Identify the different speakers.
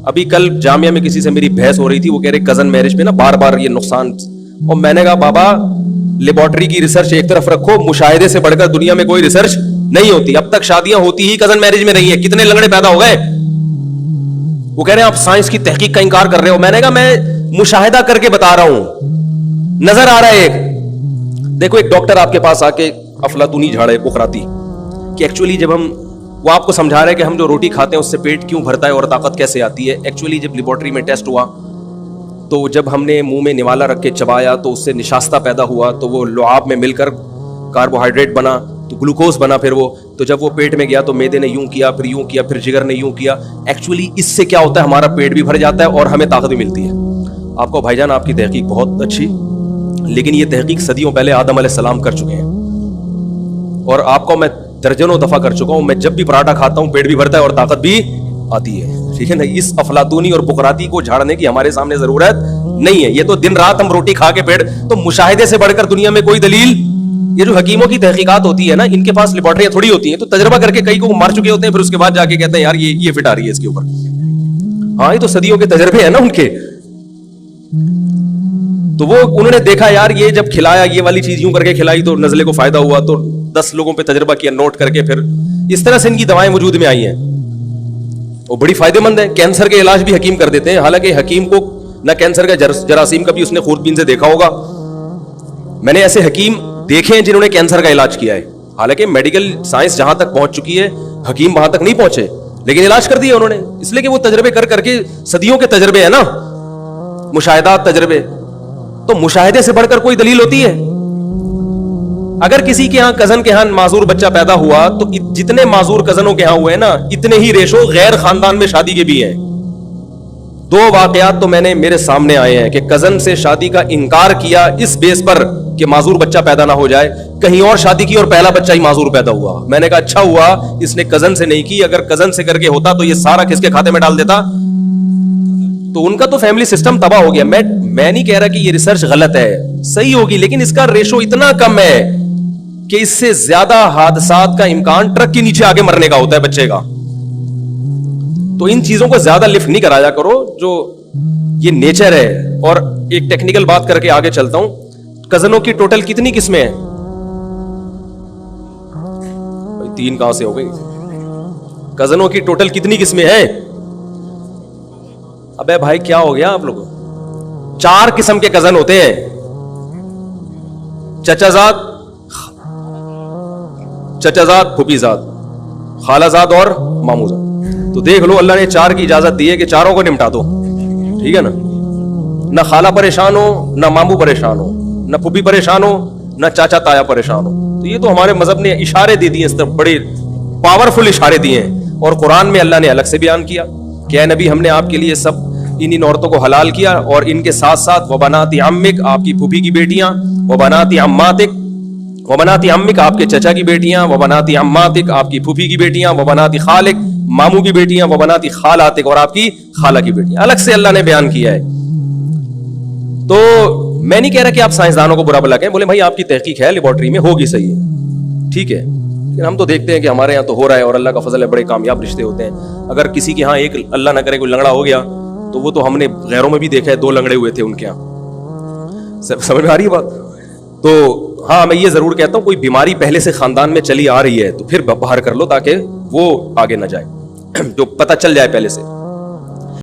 Speaker 1: ابھی کل جامعہ میں کسی سے میری بحث ہو رہی تھی, وہ کہہ رہے کزن میرج پہ نا بار بار یہ نقصان, اور میں نے کہا بابا لیبارٹری کی ریسرچ ایک طرف رکھو, مشاہدے سے بڑھ کر دنیا میں کوئی ریسرچ نہیں ہوتی. اب تک شادیاں ہوتی ہی کزن میرج میں رہی ہیں, کتنے لنگڑے پیدا ہو گئے. وہ کہہ رہے ہیں آپ سائنس کی تحقیق کا انکار کر رہے ہو. میں نے کہا میں مشاہدہ کر کے بتا رہا ہوں, نظر آ رہا ہے. ایک دیکھو, ایک ڈاکٹر آپ کے پاس آ کے افلاطونی جھاڑے بقراتی کہ ایکچولی جب ہم, وہ آپ کو سمجھا رہے ہیں کہ ہم جو روٹی کھاتے ہیں اس سے پیٹ کیوں بھرتا ہے اور طاقت کیسے آتی ہے. ایکچولی جب لیبارٹری میں ٹیسٹ ہوا تو جب ہم نے منہ میں نوالا رکھ کے چبایا تو اس سے نشاستہ پیدا ہوا, تو وہ لعاب میں مل کر کاربوہائیڈریٹ بنا, تو گلوکوز بنا, پھر وہ تو جب وہ پیٹ میں گیا تو میدے نے یوں کیا, پھر یوں کیا, پھر جگر نے یوں کیا. ایکچولی اس سے کیا ہوتا ہے, ہمارا پیٹ بھی بھر جاتا ہے اور ہمیں طاقت بھی ملتی ہے. آپ کو بھائی جان آپ کی تحقیق بہت اچھی, لیکن یہ تحقیق صدیوں پہلے آدم علیہ السلام کر چکے ہیں, اور آپ کو میں درجنوں دفعہ کر چکا ہوں. میں جب بھی پراٹھا کھاتا ہوں پیٹ بھی بھرتا ہے اور طاقت بھی آتی ہے, ٹھیک ہے نا. اس افلاطونی اور بقراتی کو جھاڑنے کی ہمارے سامنے ضرورت نہیں ہے. یہ تو دن رات ہم روٹی کھا کے پیٹ, تو مشاہدے سے بڑھ کر دنیا میں کوئی دلیل. یہ جو حکیموں کی تحقیقات ہوتی ہے نا, ان کے پاس لیبارٹریاں تھوڑی ہوتی ہیں, تو تجربہ کر کے کئی کو مار چکے ہوتے ہیں, پھر اس کے بعد جا کے کہتے ہیں یار یہ فٹ آ رہی ہے اس کے اوپر. ہاں, یہ تو صدیوں کے تجربے ہیں نا ان کے. تو وہ انہوں نے دیکھا یار یہ جب کھلایا, یہ والی چیز یوں کر کے کھلائی تو نزلے کو فائدہ ہوا, تو 10 لوگوں پہ تجربہ کیا نوٹ کر کے, پھر اس طرح سے ان کی دوائیں وجود میں آئی ہیں. وہ بڑی فائدے مند ہے. کینسر کے علاج بھی حکیم کر دیتے ہیں, حالانکہ حکیم کو نہ کینسر کا جراثیم کا بھی اس نے خوردبین سے دیکھا ہوگا. میں نے ایسے حکیم دیکھے ہیں جنہوں نے کینسر کا علاج کیا ہے, حالانکہ میڈیکل سائنس جہاں تک پہنچ چکی ہے حکیم وہاں تک نہیں پہنچے, لیکن علاج کر دیا انہوں نے, اس لیے کہ وہ تجربے کر کر کے صدیوں کے تجربے ہیں نا, مشاہدات تجربے. تو مشاہدے سے بڑھ کر کوئی دلیل ہوتی ہے. اگر کسی کے ہاں کزن کے ہاں معذور بچہ پیدا ہوا, تو جتنے معذور کزنوں کے ہاں ہوئے نا, اتنے ہی ریشو غیر خاندان میں شادی کے بھی ہیں. 2 واقعات تو میں نے میرے سامنے آئے ہیں کہ کزن سے شادی کا انکار کیا اس بیس پر کہ معذور بچہ پیدا نہ ہو جائے, کہیں اور شادی کی اور پہلا بچہ ہی معذور پیدا ہوا. میں نے کہا اچھا ہوا اس نے کزن سے نہیں کی, اگر کزن سے کر کے ہوتا تو یہ سارا کس کے کھاتے میں ڈال دیتا, تو ان کا تو فیملی سسٹم تباہ ہو گیا. میں نہیں کہہ رہا کہ یہ ریسرچ غلط ہے, صحیح ہوگی, لیکن اس کا ریشو اتنا کم ہے کہ اس سے زیادہ حادثات کا امکان ٹرک کے نیچے آگے مرنے کا ہوتا ہے بچے کا. تو ان چیزوں کو زیادہ لفٹ نہیں کرایا کرو, جو یہ نیچر ہے. اور ایک ٹیکنیکل بات کر کے آگے چلتا ہوں. کزنوں کی ٹوٹل کتنی قسمیں ہیں؟ 3 کہاں سے ہو گئی؟ کزنوں کی ٹوٹل کتنی قسمیں ہیں؟ ابے بھائی کیا ہو گیا آپ لوگوں؟ 4 قسم کے کزن ہوتے ہیں. چچا زاد, پھوپھی زاد, خالہ زاد اور مامو زاد. تو دیکھ لو اللہ نے 4 کی اجازت دی ہے کہ چاروں کو نمٹا دو, ٹھیک ہے نا. نہ خالہ پریشان ہو, نہ مامو پریشان ہو, نہ پھوپھی پریشان ہو, نہ چاچا تایا پریشان ہو. تو یہ تو ہمارے مذہب نے اشارے دے دیے, اس طرح بڑے پاورفل اشارے دیے ہیں. اور قرآن میں اللہ نے الگ سے بیان کیا کہ اے نبی ہم نے آپ کے لیے سب ان عورتوں کو حلال کیا, اور ان کے ساتھ ساتھ وبنات عمک, آپ کی پھوپھی کی بیٹیاں, وبنات عماتک, وبنات عمک آپ کے چچا کی بیٹیاں, وبنات عماتک آپ کی پھوپھی کی بیٹیاں, وبنات خالک ماموں کی بیٹیاں, وبنات خالاتک اور آپ کی خالہ کی بیٹیاں. الگ سے اللہ نے بیان کیا ہے. تو میں نہیں کہہ رہا کہ آپ سائنسدانوں کو برا بھلا کہیں, بولے بھائی آپ کی تحقیق ہے لیبارٹری میں, ہوگی صحیح ہے, ٹھیک ہے, لیکن ہم تو دیکھتے ہیں کہ ہمارے یہاں تو ہو رہا ہے, اور اللہ کا فضل ہے, بڑے کامیاب رشتے ہوتے ہیں. اگر کسی کے ہاں ایک اللہ نہ کرے کوئی لنگڑا ہو گیا, تو وہ تو ہم نے غیروں میں بھی دیکھا ہے, 2 لنگڑے ہوئے تھے ان کے یہاں. سمجھ میں آ رہی ہے بات؟ تو ہاں میں یہ ضرور کہتا ہوں کوئی بیماری پہلے سے خاندان میں چلی آ رہی ہے تو پھر باہر کر لو تاکہ وہ آگے نہ جائے, جو پتہ چل جائے پہلے سے.